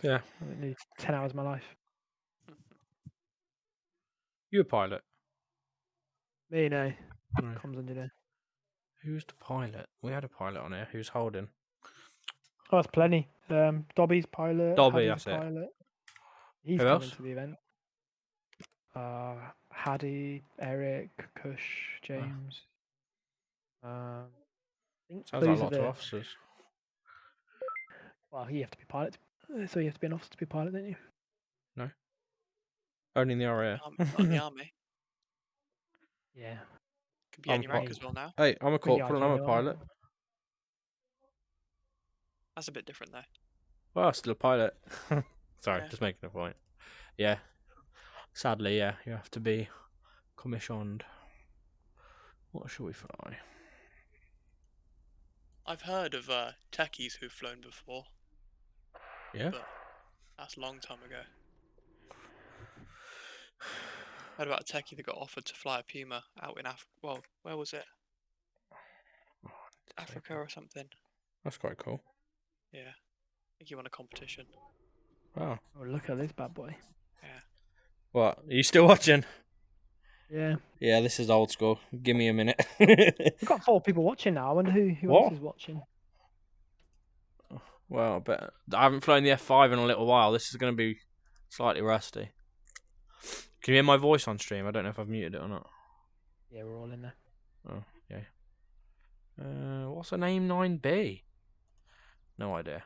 Yeah. Nearly 10 hours of my life. You a pilot? Me, no. No. Comms engineer. Who's the pilot? We had a pilot on here. Who's holding? Oh, that's plenty. Dobby's pilot. Dobby, Haddy's that's it. pilot. He's Who coming else? to the event. Haddy, Eric, Kush, James. I think Sounds like those are lots of the. officers. Well, you have to be pilot. So you have to be an officer to be pilot, don't you? No. Only in the RAF. Not in the army. Yeah. Could be I'm any a rank pilot. as well now. Hey, I'm a When you corporal and I'm a IGNO, pilot. That's a bit different though. Well, still a pilot. Sorry, Yeah. just making a point. Yeah. Sadly, yeah, you have to be commissioned. What should we fly? I've heard of techies who've flown before. Yeah. But that's a long time ago. Heard about a techie that got offered to fly a Puma out in Africa. Well, where was it? Africa or something. That's quite cool. Yeah. I think he won a competition. Wow. Oh, look at this bad boy. Yeah. What? Are you still watching? Yeah. Yeah, this is old school. Give me a minute. We've got 4 people watching now. I wonder who else What? is watching. Well, I haven't flown the F5 in a little while. This is going to be slightly rusty. Can you hear my voice on stream? I don't know if I've muted it or not. Yeah, we're all in there. Oh, yeah. What's an AIM 9B? No idea.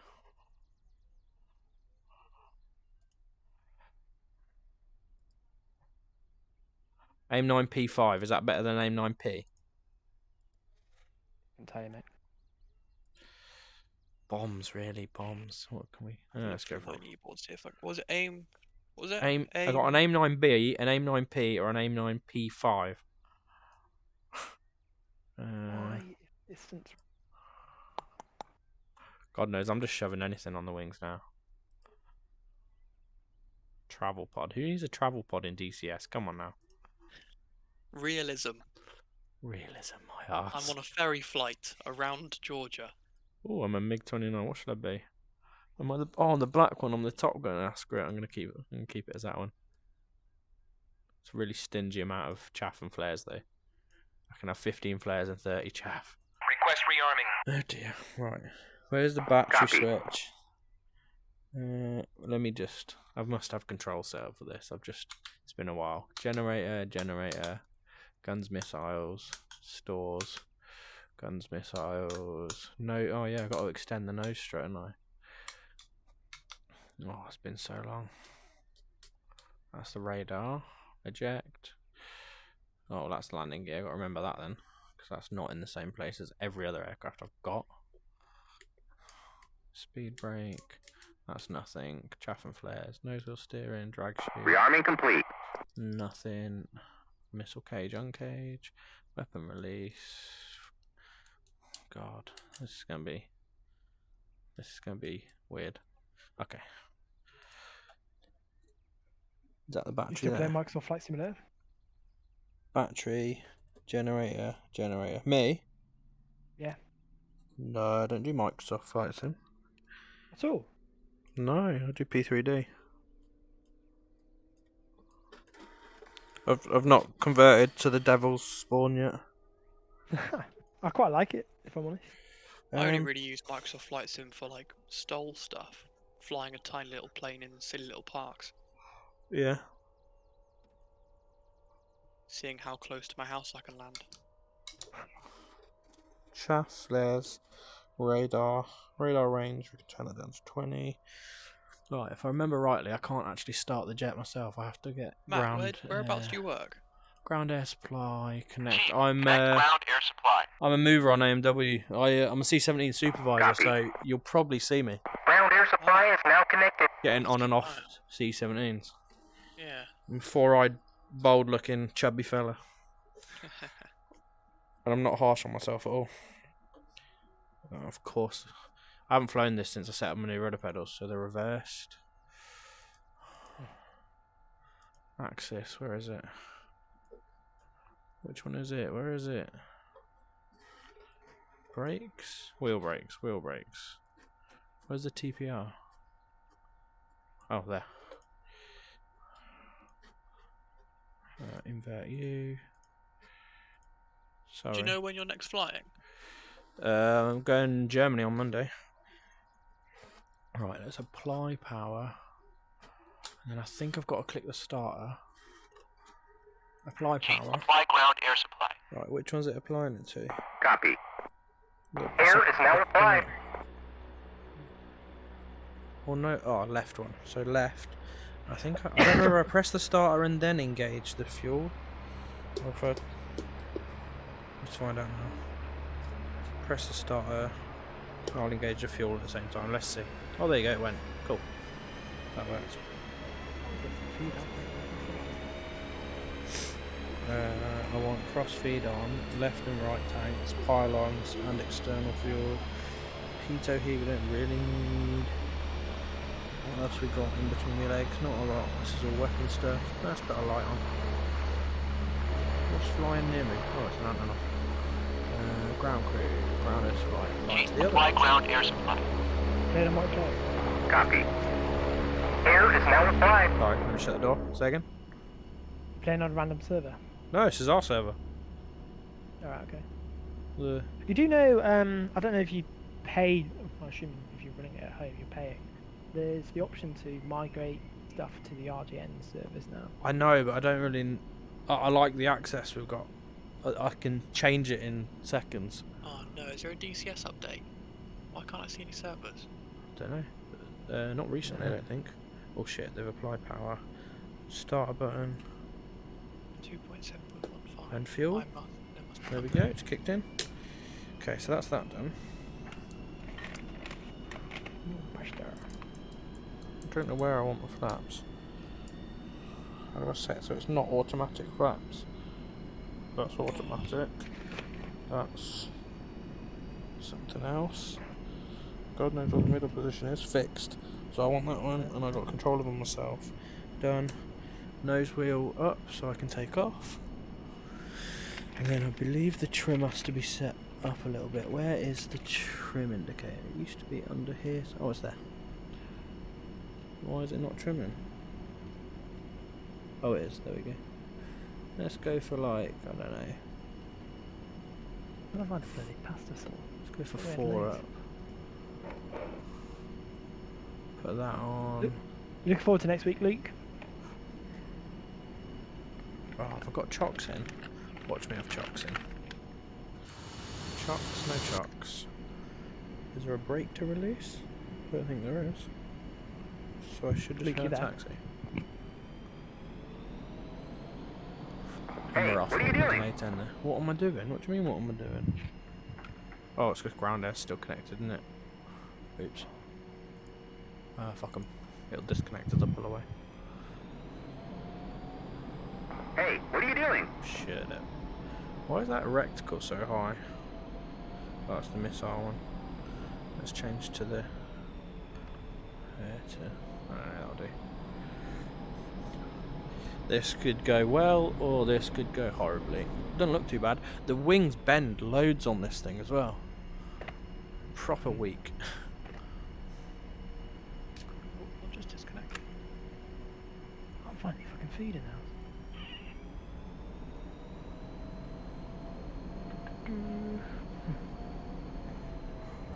AIM 9P5, is that better than AIM 9P? I can tell you, mate. Bombs, really, bombs. What can we... let's go for it. What was it? AIM? What was it? AIM, I got an AIM 9B, an AIM 9P, or an AIM 9P5. Why distance? God knows, I'm just shoving anything on the wings now. Travel pod. Who needs a travel pod in DCS? Come on now. Realism. Realism, my arse. I'm on a ferry flight around Georgia. Oh, I'm a MiG-29. What should I be? Am I the black one? I'm the Top Gun. That's great. I'm gonna keep it as that one. It's a really stingy amount of chaff and flares though. I can have 15 flares and 30 chaff. Request rearming. Oh dear. Right. Where's the battery switch? Let me just... I must have control set up for this. It's been a while. Generator. Guns, missiles. Stores. Guns, missiles. No... Oh yeah, I've got to extend the nose strut, haven't I? Oh, it's been so long. That's the radar. Eject. Oh, that's landing gear. I've got to remember that then. Because that's not in the same place as every other aircraft I've got. Speed brake. That's nothing. Chaff and flares. Nose wheel steering. Drag chute. Rearming complete. Nothing. Missile cage, uncage. Weapon release. God. This is going to be weird. Okay. Is that the You battery still there? playing Microsoft Flight Simulator? Battery. Generator. Me? Yeah. No, I don't do Microsoft Flight Sim. At all? No, I do P3D. I've not converted to the Devil's Spawn yet. I quite like it, if I'm honest. I only really use Microsoft Flight Sim for like stole stuff, flying a tiny little plane in silly little parks, Yeah. seeing how close to my house I can land. Chaff, flares, radar range. We can turn that down to 20. Right, if I remember rightly, I can't actually start the jet myself. I have to get Matt, ground. whereabouts do you work? Ground air supply. Connect. Chief, I'm connect ground air supply. I'm a mover on AMW. I'm a C-17 supervisor, Copy. so you'll probably see me Ground air supply is now connected. getting Let's on and keep off an eye C-17s. Yeah. I'm four-eyed, bold-looking, chubby fella, and I'm not harsh on myself at all. Of course, I haven't flown this since I set up my new rudder pedals, so they're reversed. Axis, where is it? Which one is it? Where is it? Brakes? Wheel brakes. Where's the TPR? Oh, there. Invert you. Sorry. Do you know when you're next flying? I'm going Germany on Monday. Right, let's apply power. And then I think I've got to click the starter. Apply power. Apply ground air supply. Right, which one's it applying it to? Copy. Look, Air is now applied. Or no, oh, left one. So left. I think I don't know whether I press the starter and then engage the fuel. Or if I... Let's find out now. Press the starter. I'll engage the fuel at the same time. Let's see. Oh, there you go. It went. Cool. That worked. I want cross feed on left and right tanks, pylons, and external fuel. Pitot heat we don't really need. What else we got in between the legs? Not a lot. This is all weapon stuff. Let's put a light on. What's flying near me? Oh, it's an Antonov. Ground crew. Ground air supply. Right to the other Apply one. ground air supply. Playing on what job? Copy. Air is now applied. Alright, let me shut the door. Say again? Playing on a random server. No, this is our server. Alright, okay. The You do know, I don't know if you pay, I'm assuming if you're running it at home, you're paying. There's the option to migrate stuff to the RGN servers now. I know, but I don't really. I like the access we've got. I can change it in seconds. Oh no, is there a DCS update? Why can't I see any servers? Don't know. Not recently, I don't think. Oh shit, they've applied power. Start a button. 2.7.15. And fuel. There we go, it's kicked in. Okay, so that's that done. I don't know where I want the flaps. How do I set it so it's not automatic flaps? That's automatic. That's something else. God knows what the middle position is. Fixed. So I want that one, and I got control of them myself. Done. Nose wheel up so I can take off. And then I believe the trim has to be set up a little bit. Where is the trim indicator? It used to be under here. Oh, it's there. Why is it not trimming? Oh, it is. There we go. Let's go for like, I don't know. What have I bloody pasta sauce? Let's go for Weird 4 legs. up. Put that on. You looking forward to next week, Luke? Oh, I've got chocks in. Watch me have chocks in. Chocks, no chocks. Is there a brake to release? I don't think there is. So I should just Luke, get a you there? taxi. Hey, And we're off. what are you There's doing? an A10 there. What am I doing? What do you mean, what am I doing? Oh, it's because ground air's still connected, isn't it? Oops. Fuck 'em. It'll disconnect as I pull away. Hey, what are you doing? Shit. Why is that reticle so high? Oh, that's the missile one. Let's change to the... that'll do. This could go well, or this could go horribly. Doesn't look too bad. The wings bend loads on this thing as well. Proper weak. I'm just disconnected. I'm finally fucking feeding now.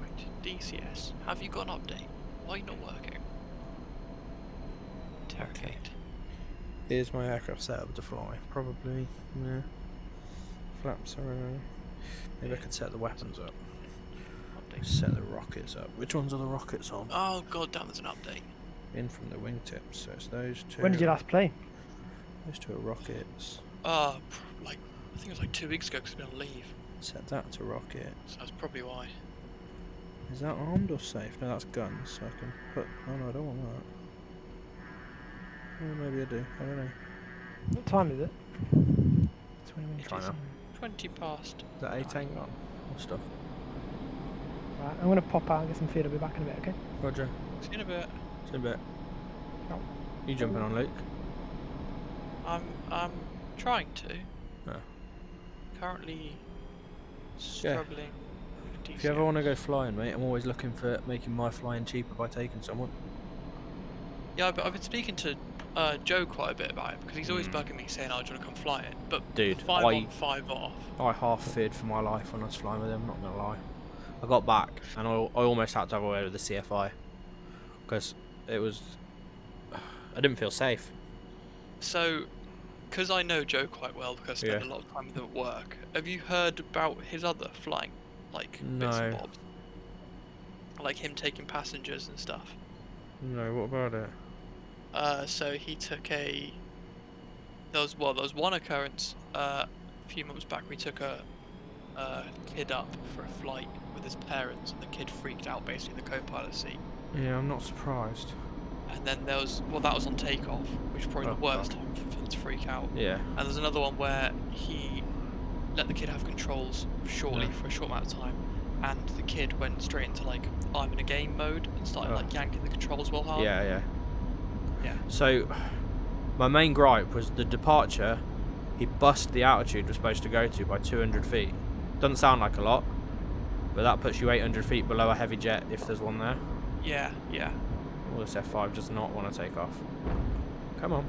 Right, DCS. Have you got an update? Why are you not working? Interrogate. Here's my aircraft setup to fly. Probably, yeah. Flaps are... maybe I could set the weapons up. Update. Set the rockets up. Which ones are the rockets on? Oh god damn, there's an update. In from the wingtips. So it's those two. When did you last play? Those two are rockets. Like, I think it was like 2 weeks ago because I've been on leave. Set that to rocket. So that's probably why. Is that armed or safe? No, that's guns. So I can put... oh no, I don't want that. Oh, maybe I do. I don't know. What time is it? 20 minutes. Try now. 20 past. Is that A-tank on? Or stuff? Right, I'm gonna pop out and get some food. I'll be back in a bit, okay? Roger. See you in a bit. See you in a bit. Oh. You jumping on, Luke? I'm trying to. Oh. Currently struggling with DCS. If you ever want to go flying, mate, I'm always looking for making my flying cheaper by taking someone. Yeah, but I've been speaking to Joe quite a bit about it because he's always Mm. bugging me saying, "Oh, do you want to come fly it?" But Dude, the 5 on 5 off. I half feared for my life when I was flying with him, not gonna lie. I got back and I almost had to have a word with the CFI because it was. I didn't feel safe. So, because I know Joe quite well because I spend Yeah. a lot of time with him at work. Have you heard about his other flying, like bits and No. bobs? Like him taking passengers and stuff. No, what about it? So he took a. There was one occurrence a few months back. We took a kid up for a flight with his parents, and the kid freaked out basically in the co-pilot seat. Yeah, I'm not surprised. And then there was that was on takeoff, which is probably Oh, the worst time for him to freak out. Yeah. And there's another one where he let the kid have controls shortly Yeah. for a short amount of time, and the kid went straight into like I'm in a game mode and started Oh. like yanking the controls well hard. Yeah. Yeah. So, my main gripe was the departure. He bussed the altitude we're supposed to go to by 200 feet. Doesn't sound like a lot, but that puts you 800 feet below a heavy jet if there's one there. Yeah. Well, this F5 does not want to take off. Come on.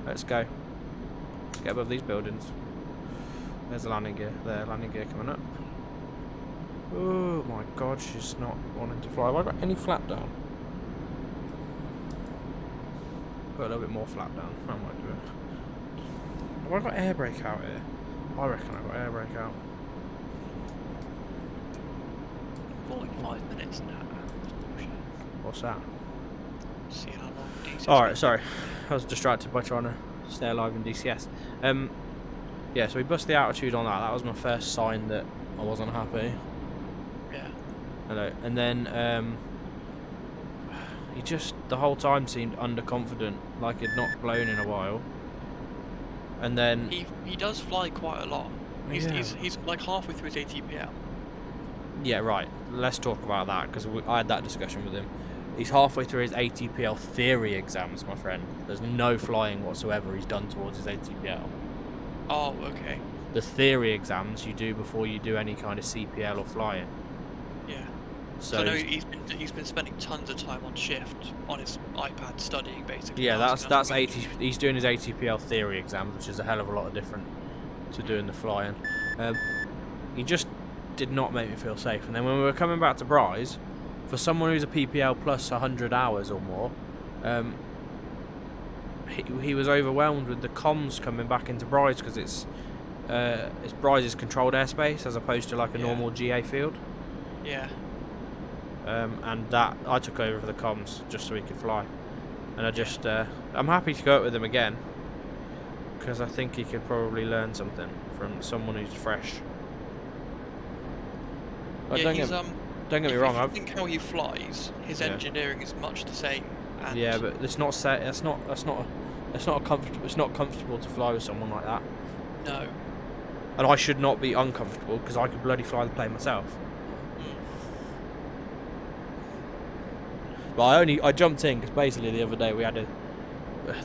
Let's go. Let's get above these buildings. There's the landing gear. There, landing gear coming up. Oh my god, she's not wanting to fly. Have I got any flap down? Put a little bit more flap down. That might do it. Have I got air brake out here? I reckon I've got air brake out. 45 minutes now. What's that? See how long DCS. Alright, sorry. I was distracted by trying to stay alive in DCS. Yeah, so we bust the altitude on that. That was my first sign that I wasn't happy. Yeah. Hello. And then he just the whole time seemed underconfident, like he'd not flown in a while. And then He does fly quite a lot. He's Yeah. he's like halfway through his ATPL. yeah, right. Let's talk about that because I had that discussion with him. He's halfway through his ATPL theory exams, my friend. There's no flying whatsoever he's done towards his ATPL. Oh, okay. The theory exams you do before you do any kind of CPL or flying. Yeah. So So I know he's been spending tons of time on shift on his iPad studying basically. yeah, asking that's us 80. He's doing his ATPL theory exams, which is a hell of a lot different to doing the flying. He just did not make me feel safe. And then when we were coming back to Bryce, for someone who's a PPL plus 100 hours or more, he was overwhelmed with the comms coming back into Bryce because it's Bryce's controlled airspace as opposed to like a Yeah. normal GA field. Yeah. And that I took over for the comms just so he could fly. And I just I'm happy to go out with him again because I think he could probably learn something from someone who's fresh. But Yeah, don't he's get me if wrong, you I've think how he flies, his Yeah. engineering is much the same. And yeah, but it's not set. It's not a comfortable. It's not comfortable to fly with someone like that. no. And I should not be uncomfortable because I could bloody fly the plane myself. Mm. But I jumped in because basically the other day we had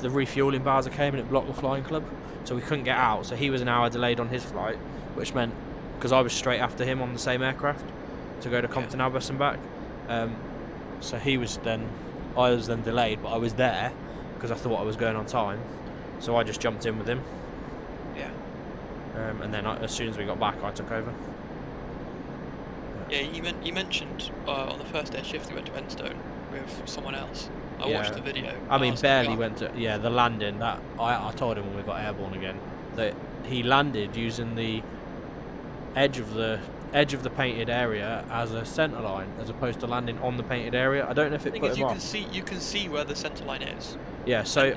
the refueling bars that came and it blocked the flying club, so we couldn't get out. So he was an hour delayed on his flight, which meant because I was straight after him on the same aircraft to go to Compton Abbas and back. So I was then delayed, but I was there because I thought I was going on time. So I just jumped in with him. Yeah. And then as soon as we got back, I took over. Yeah, you mentioned on the first day of shift we went to Enstone with someone else. I Yeah. watched the video. I and mean, was like, barely "Oh, went to the landing. That I told him when we got airborne again that he landed using the edge of the painted area as a centre line as opposed to landing on the painted area. I don't know if The it thing put is, him off. you can see where the centre line is. Yeah. So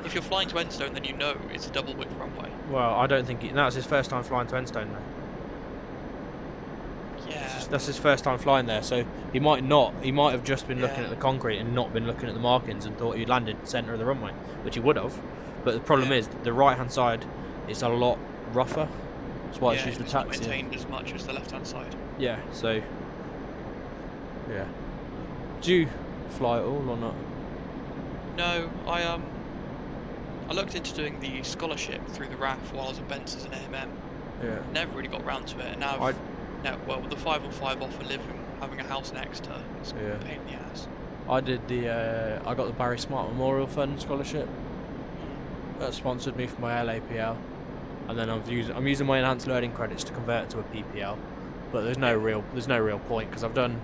If you're flying to Enstone, then you know it's a double width runway. well, I don't think that's his first time flying to Enstone though. Yeah. That's his first time flying there, so he might not. He might have just been looking Yeah. at the concrete and not been looking at the markings and thought he'd landed centre of the runway, which he would have. But the problem Yeah. is the right hand side is a lot rougher. That's why it's used the it's not taxi. maintained as much as the left hand side. Yeah, so yeah. Do you fly at all or not? No, I looked into doing the scholarship through the RAF while I was at Bence's and AMM. Yeah. Never really got round to it. And now, well, with the 5 on 5 off and having a house in Exeter, it's Yeah. a pain in the ass. I did the I got the Barry Smart Memorial Fund scholarship that sponsored me for my LAPL, and then I'm using my enhanced learning credits to convert it to a PPL. But there's no real point because I've done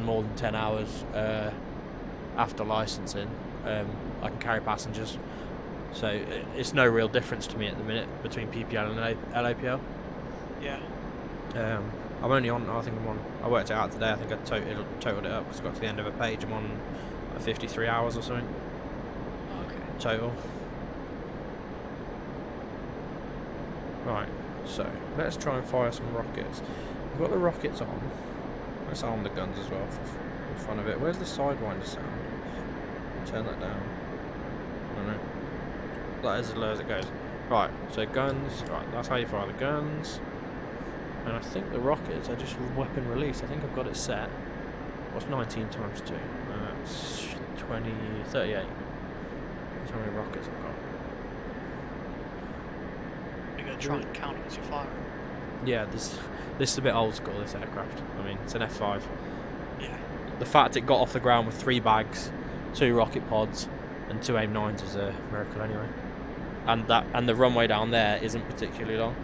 more than 10 hours after licensing. I can carry passengers, so it's no real difference to me at the minute between PPL and LAPL. Yeah. I'm only on. I worked it out today. I think I totaled it up because I got to the end of a page. I'm on 53 hours or something Okay. total. Right. So let's try and fire some rockets. We've got the rockets on. Let's arm the guns as well for fun of it. Where's the sidewinder sound? Turn that down. I don't know. That is as low as it goes. Right, so guns. Right, that's how you fire the guns. And I think the rockets are just weapon release. I think I've got it set. What's 19 times 2? That's 38. That's how many rockets I've got. You're going to try and count as you fire. Yeah, this is a bit old school, this aircraft. I mean, it's an F5. Yeah. The fact it got off the ground with 3 bags, 2 rocket pods, and 2 AIM-9s is a miracle anyway. And the runway down there isn't particularly long.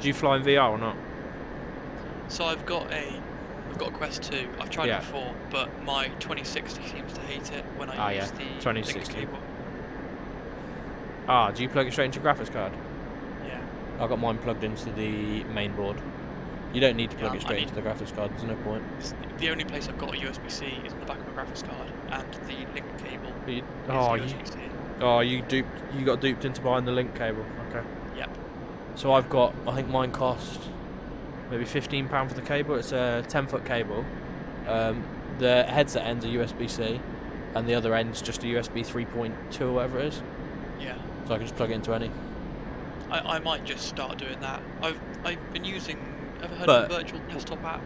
Do you fly in VR or not? So I've got a Quest 2. I've tried it before, but my 2060 seems to hate it when I use the 2060. link cable. Do you plug it straight into your graphics card? Yeah. I got mine plugged into the main board. You don't need to plug Yeah, it straight into the graphics card. There's no point. The only place I've got a USB-C is on the back of my graphics card, and the link cable is USB-C. You got duped into buying the link cable. Okay. Yep. So I think mine cost maybe £15 for the cable. It's a 10-foot cable. The headset end's a USB-C, and the other end's just a USB 3.2 or whatever it is. Yeah. So I can just plug it into any. I might just start doing that. I've been using. Ever heard But- of the virtual desktop app?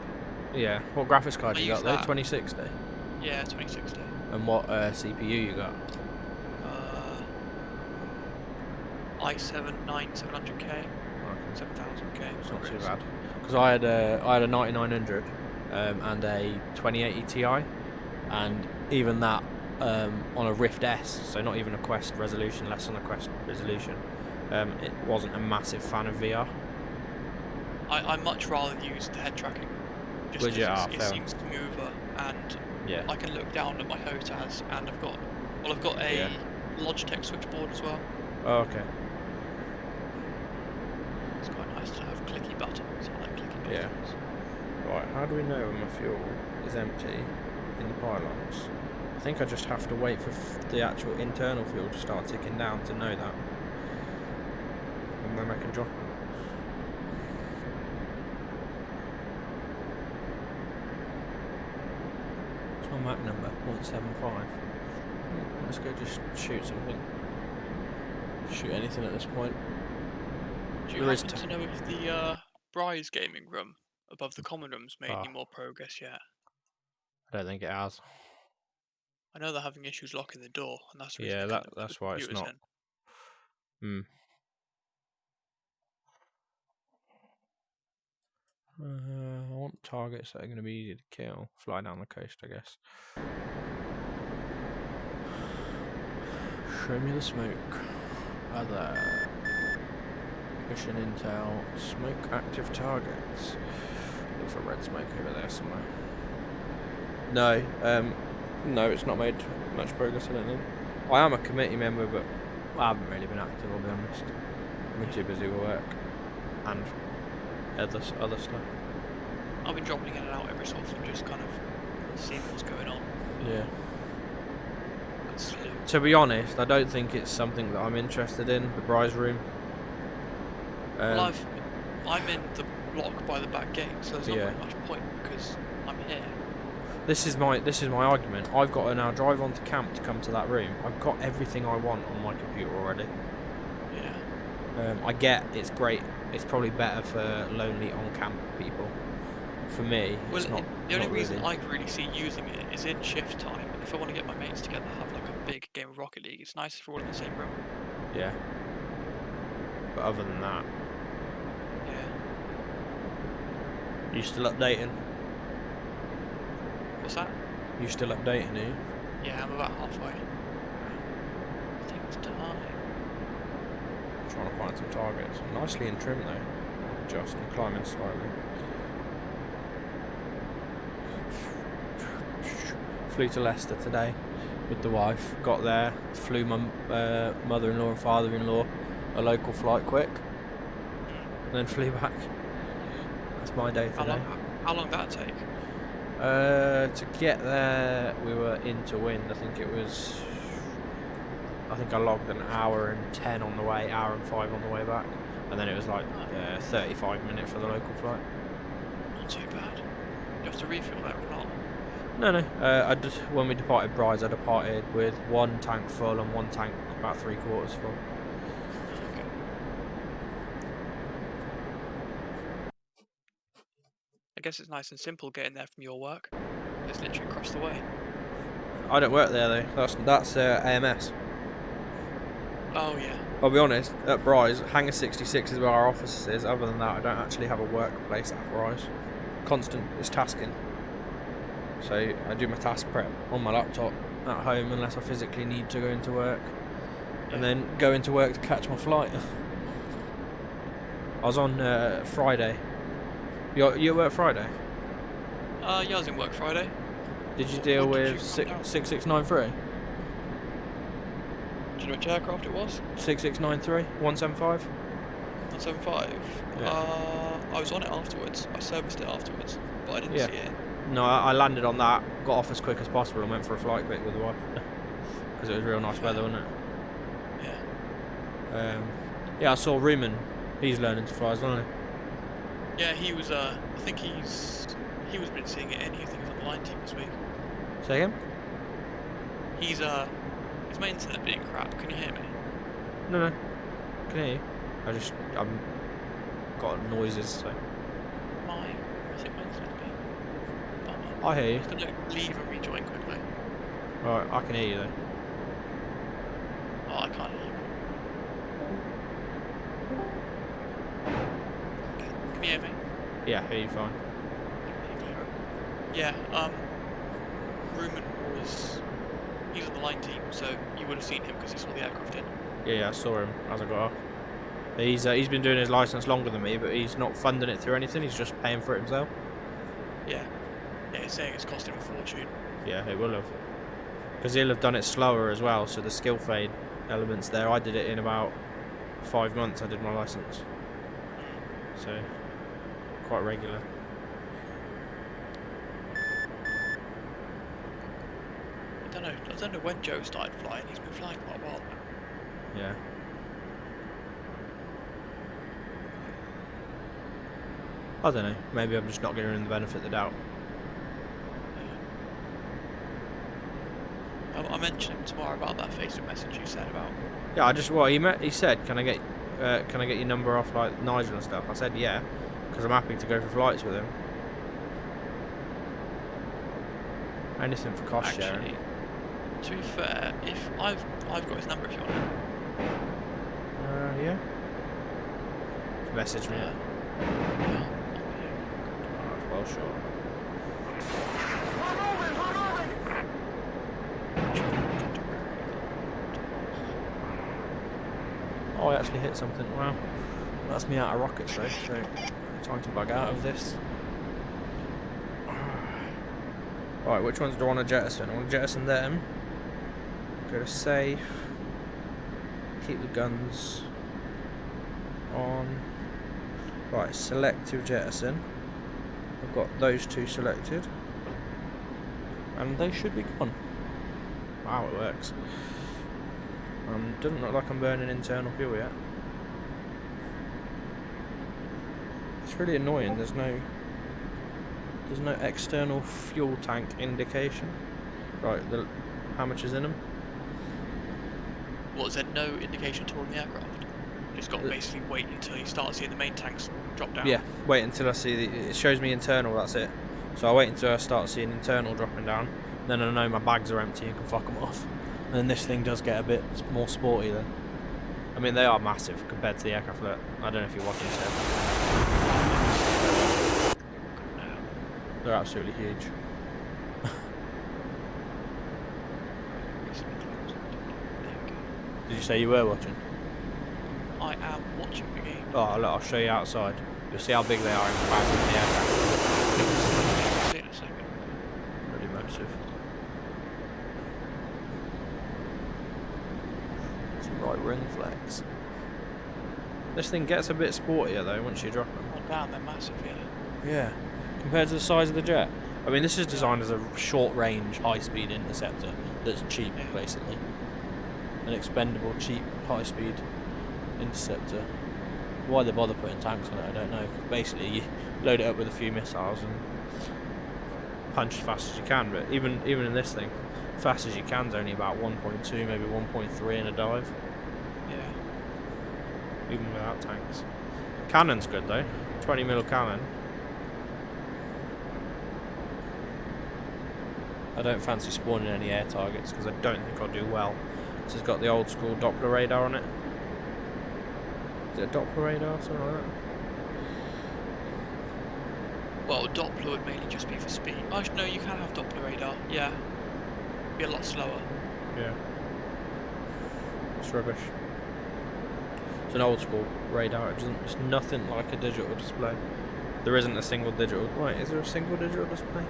Yeah. What graphics card I you use got there? that. 2060. Yeah, 2060. And what CPU you got? i7 9700K, 7000K. It's not too bad. Because I had a 9900 and a 2080 Ti, and even that on a Rift S, so not even a Quest resolution, less than a Quest resolution. It wasn't a massive fan of VR. I much rather use the head tracking. Just Would you? 'cause it Fair. seems smoother, and Yeah. I can look down at my HOTAS, and I've got a Yeah. Logitech switchboard as well. Oh, okay. It's quite nice to have clicky buttons. I like clicky Yeah. buttons. Right. How do we know when my fuel is empty in the pylons? I think I just have to wait for the actual internal fuel to start ticking down to know that, and then I can drop it. What's my map number? 175. Let's go just shoot something. Shoot anything at this point. Do you There is happen to know if the Bry's gaming room above the common rooms made any more progress yet? I don't think it has. I know they're having issues locking the door, and that's the reason Yeah, they couldn't put that's the why it's computers not. in. I want targets that are going to be easy to kill. Fly down the coast, I guess. Show me the smoke. Other mission intel. Smoke active targets. Look for red smoke over there somewhere. No, no, it's not made much progress. I don't think. I am a committee member, but I haven't really been active. I'll be honest. I've been too busy with work and other stuff. I've been dropping in and out every so often, just kind of seeing what's going on. Yeah. That's To be honest, I don't think it's something that I'm interested in. The Bry's room. well, I'm in the block by the back gate, so there's not Yeah. very much point because I'm here. This is my argument. I've got to now drive onto camp to come to that room. I've got everything I want on my computer already. Yeah. I get it's great. It's probably better for lonely on-camp people. For me, Well, it's not. the only not reason really. I really see using it is in shift time. And if I want to get my mates together, have like a big game of Rocket League, it's nice if we're all in the same room. Yeah. But other than that, Yeah. you still updating? What's that? You still updating, are you? Yeah, I'm about halfway. Things time. Trying to find some targets. Nicely in trim though. Just and climbing slightly. Flew to Leicester today with the wife. Got there, flew my mother-in-law and father-in-law a local flight quick, and then flew back. That's my day today. How long did that take? To get there, we were into wind. I think I logged an hour and 10 on the way, hour and 5 on the way back, and then it was like 35 minutes for the local flight. Not too bad. You have to refuel that or not? No. When we departed Brides, I departed with one tank full and one tank about 3/4 full. Okay. I guess it's nice and simple getting there from your work. Just literally across the way. I don't work there though. That's AMS. Oh yeah. I'll be honest. At Brides, Hangar 66 is where our office is. Other than that, I don't actually have a workplace at Brides. Constant is tasking. So I do my task prep on my laptop at home unless I physically need to go into work, and then go into work to catch my flight. I was on Friday. You at work Friday? Yeah, I was in work Friday. Did you deal What did with you find out? 6693? Do you know which aircraft it was? 6693? 175? 175. Yeah. I was on it afterwards. I serviced it afterwards, but I didn't Yeah. see it. No, I landed on that, got off as quick as possible and went for a flight quick with the wife. Because it was real nice weather, wasn't it? Yeah. Yeah, I saw Rumen. He's learning to fly as well, isn't Yeah, he was. I think he was been seeing it, and he thinks on the line team this week. he? Say again? He's Is my internet being crap? Can you hear me? No. Can hear you. I'm got noises, so. I think my internet's being. I hear you. I'm just gonna leave and rejoin quickly. Alright, I can hear you though. Oh, I can't hear you. Okay. Can you hear me? Yeah, hear you fine. Yeah, Rumen he's on the line team, so you would have seen him because you saw the aircraft in. Yeah, I saw him as I got off. He's been doing his license longer than me, but he's not funding it through anything. He's just paying for it himself. Yeah. Yeah, he's saying it's cost him a fortune. Yeah, he will have, because he'll have done it slower as well. So the skill fade elements there. I did it in about 5 months. I did my license, so quite regular. I don't know when Joe started flying. He's been flying quite a while. Yeah. I don't know. Maybe I'm just not giving him the benefit of the doubt. I mentioned him tomorrow about that Facebook message you said about. Yeah, he said, can I get your number off like Nigel and stuff? I said yeah, because I'm happy to go for flights with him. Anything for cost sharing. Actually, to be fair, if I've got his number if you want it. Yeah. Message me. Yeah. Well, sure. Oh, I actually hit something. Wow. That's me out of rockets though, so time to bug out of this. Right, which ones do I want to jettison? I want to jettison them. Go to safe. Keep the guns on. Right, selective jettison. I've got those two selected. And they should be gone. Wow, it works. Doesn't look like I'm burning internal fuel yet. It's really annoying, there's no external fuel tank indication. Right, how much is in them? What, is there no indication at all in the aircraft? You just got to basically wait until you start seeing the main tanks drop down. Yeah, wait until I see it shows me internal, that's it. So I wait until I start seeing internal dropping down, then I know my bags are empty and can fuck them off. And then this thing does get a bit more sporty then. I mean, they are massive compared to the aircraft. Look, I don't know if you're watching this. They're absolutely huge. Did you say you were watching? I am watching the game. Oh, look, I'll show you outside. You'll see how big they are in comparison to the aircraft. See it in a second. Really massive. Some right ring flex. This thing gets a bit sportier though once you drop them. Oh damn, they're massive, yeah. Yeah. Compared to the size of the jet. I mean, this is designed as a short-range, high-speed interceptor that's cheap, Yeah. basically. An expendable, cheap, high-speed interceptor. Why they bother putting tanks on it, I don't know. Basically, you load it up with a few missiles and punch as fast as you can. But even in this thing, fast as you can is only about 1.2, maybe 1.3 in a dive, Yeah. even without tanks. Cannon's good though. 20mm cannon. I don't fancy spawning any air targets because I don't think I'll do well. This has got the old school Doppler radar on it. Is it a Doppler radar, something like that? Well, Doppler would mainly just be for speed. Oh no, you can have Doppler radar. Yeah. Be a lot slower. Yeah. It's rubbish. It's an old school radar. It's nothing like a digital display. There isn't a single digital. Wait, is there a single digital display?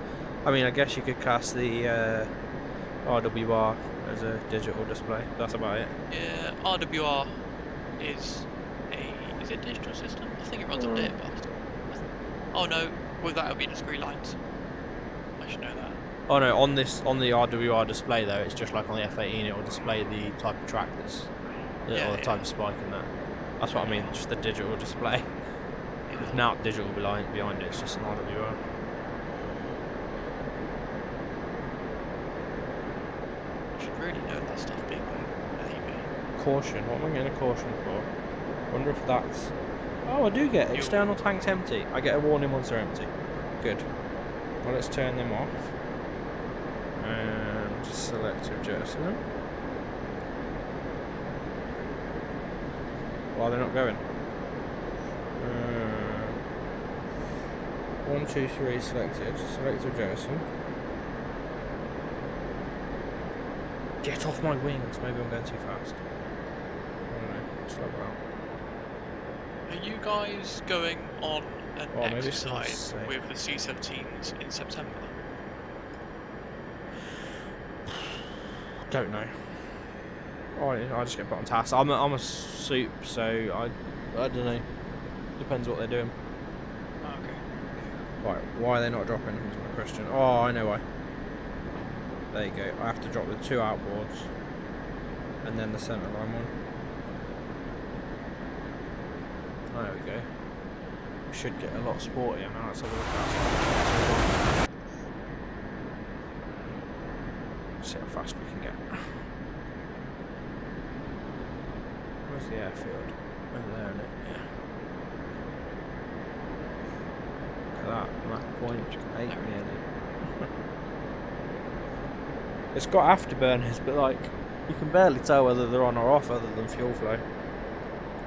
I mean, I guess you could cast the RWR as a digital display. That's about it. Yeah, RWR is it a digital system? I think it runs on data bus. Oh no, with that it'll be discrete lines. I should know that. Oh no, on the RWR display though, it's just like on the F-18. It will display the type of track that's Yeah, or the type of spike in that. That's what I mean. Just the digital display. There's not digital behind it. It's just an RWR. I should really know that stuff being maybe. Caution. What am I getting a caution for? Wonder if that's. Oh, I do get external tanks empty. I get a warning once they're empty. Good. Well, let's turn them off. And selective jettison them. Why are they not going? 1, 2, 3 selected. Selective jettison. Get off my wings. Maybe I'm going too fast. I don't know. Slow down. Are you guys going on an maybe it's not exercise safe. with the C-17s in September? Don't know. I just get put on task. I'm a soup, so I don't know. Depends what they're doing. Oh, okay. Right, why are they not dropping? Is my question. Oh, I know why. There you go. I have to drop the 2 outboards, and then the centre line one. Oh, there we go. We should get a lot sportier now. Let's have a look outside. See how fast we can get. Where's the airfield? Over there, isn't it? Yeah. Look at that. Mach 0.8 nearly. It's got afterburners, but like you can barely tell whether they're on or off other than fuel flow.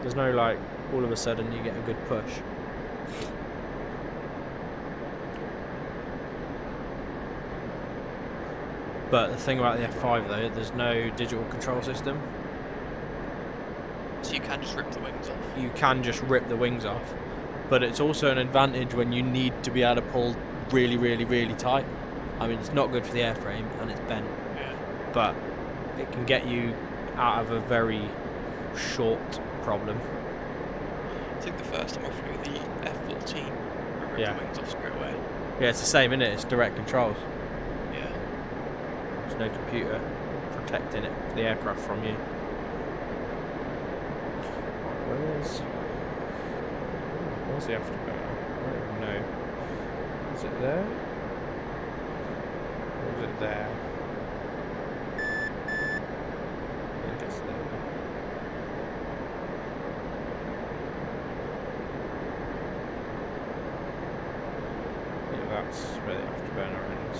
There's no like all of a sudden you get a good push. But the thing about the F5 though, there's no digital control system. So you can just rip the wings off. You can just rip the wings off, but it's also an advantage when you need to be able to pull really, really, really tight. I mean, it's not good for the airframe and it's bent, Yeah. but it can get you out of a very short problem. I think the first time I flew the F-14, I ripped Yeah. the wings off straight away. Yeah, it's the same, isn't it? It's direct controls. Yeah. There's no computer protecting it, the aircraft from you. Where's the afterburner? I don't even know. Is it there? Or is it there? I think it's there. Yeah, that's where the afterburner ends.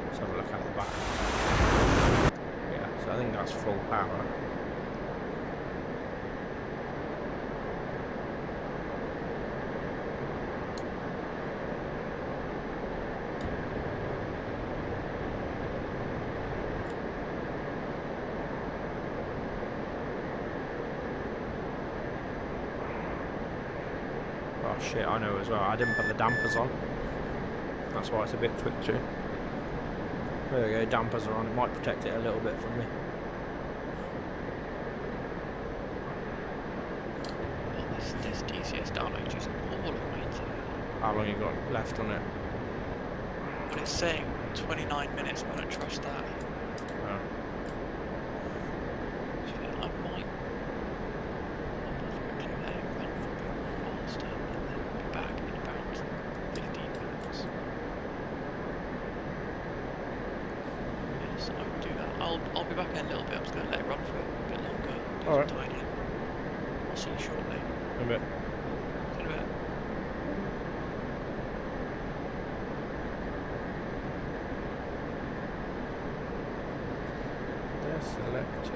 Let's have a look at the back. Yeah, so I think that's full power. shit, I know as well. I didn't put the dampers on. That's why it's a bit twitchy. There we go, dampers are on. It might protect it a little bit from me. Well, this DCS download just all of my internet. How long you got left on it? But it's saying 29 minutes, but I don't trust that. Oh. I might quickly there, run for a bit faster, and then be back in about 15 minutes. Yes, I will do that. I'll be back in a little bit. I'm just going to let it run for a bit longer. Do Alright. some tidying. I'll see you shortly. A bit. See you in a bit. They're selected.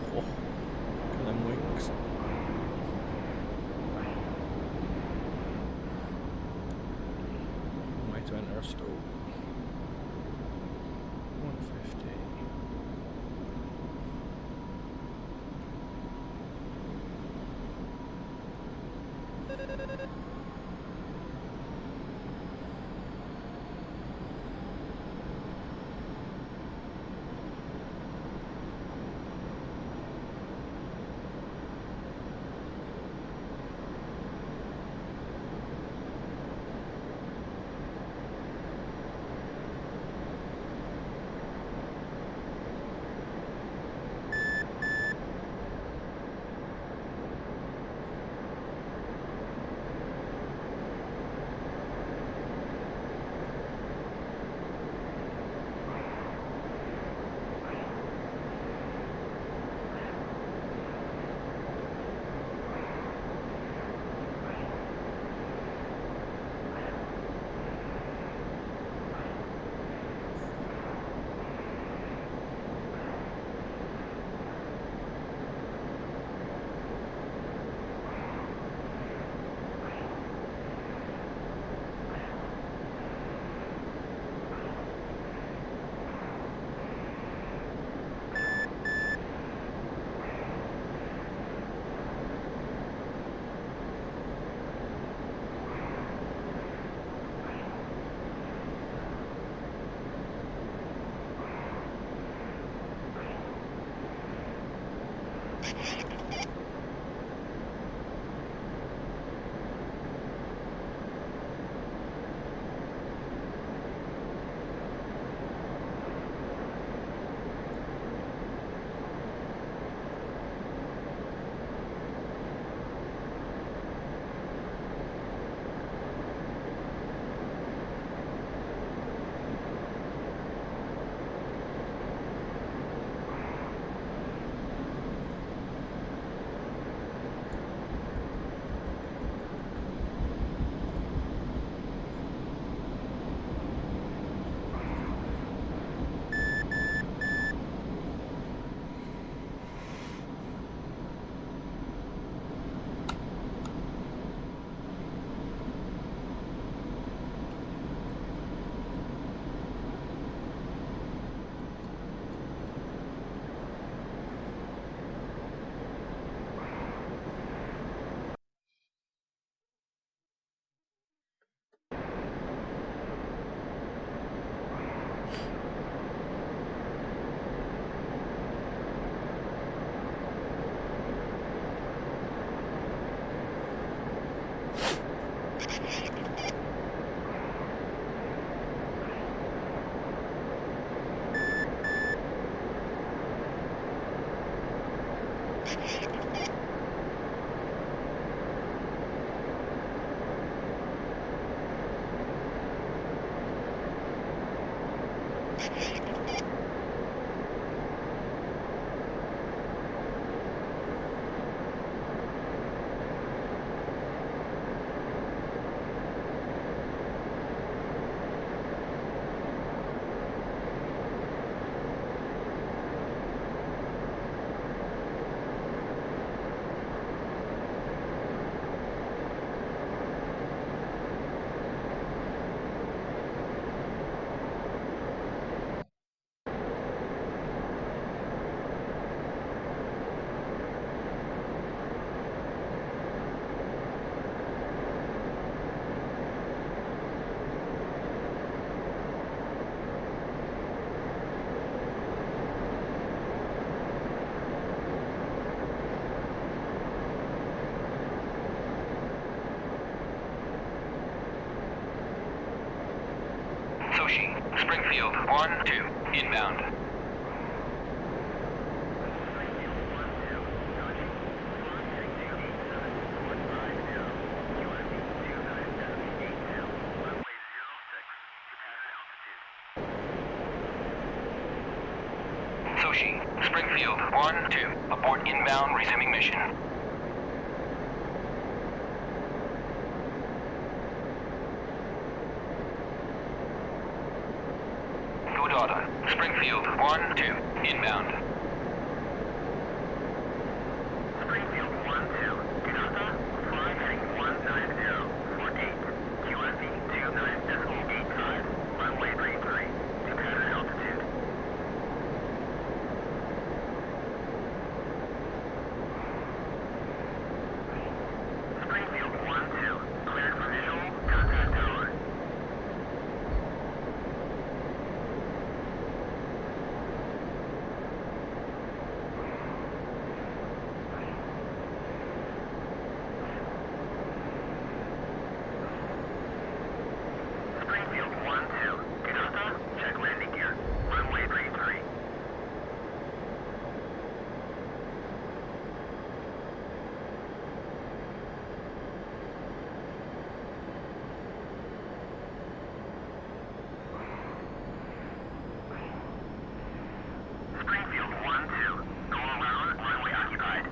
Oh, look at them wings. Way to enter a stall. 150. Soshi, Springfield, 1-2, inbound. Soshi, Springfield, 1-2, abort inbound, resuming mission. Godada, Springfield, 1-2, inbound. Springfield, 1-2, Godada, fly heading 19048, QFE 29.85, runway 33, to pattern altitude. Springfield 1-2, cleared for visual, contact tower. Springfield 1-2, Godada, check landing gear, runway 33. Springfield 1-2, go around, runway occupied.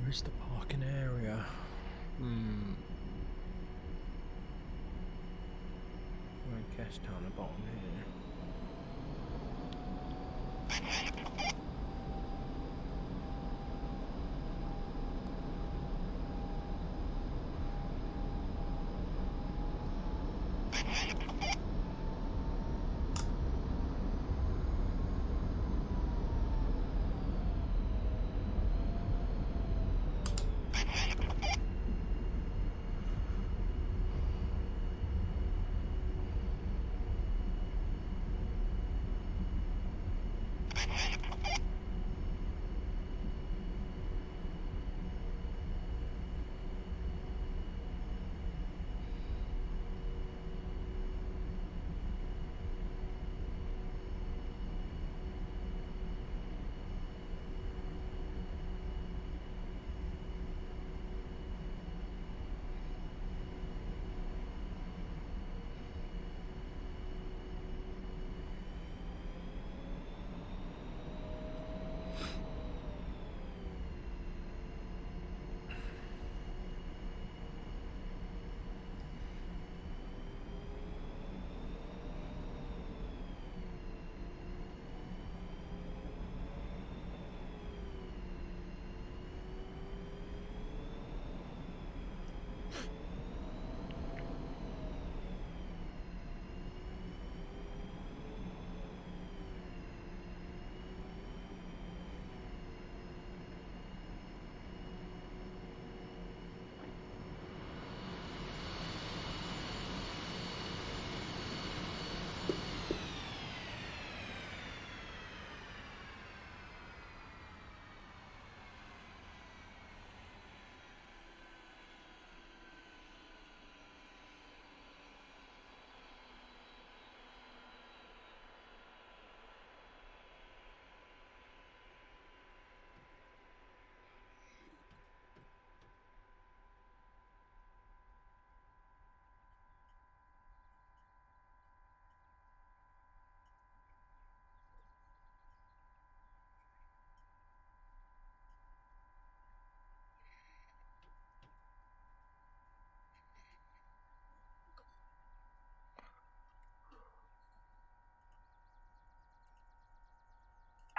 Where's the parking area? I guess down the bottom here.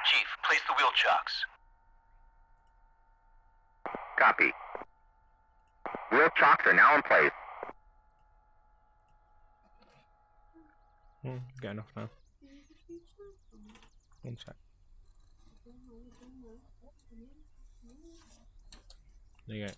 Chief, place the wheel chocks. Copy. Wheel chocks are now in place. Get enough now. One sec. There you go.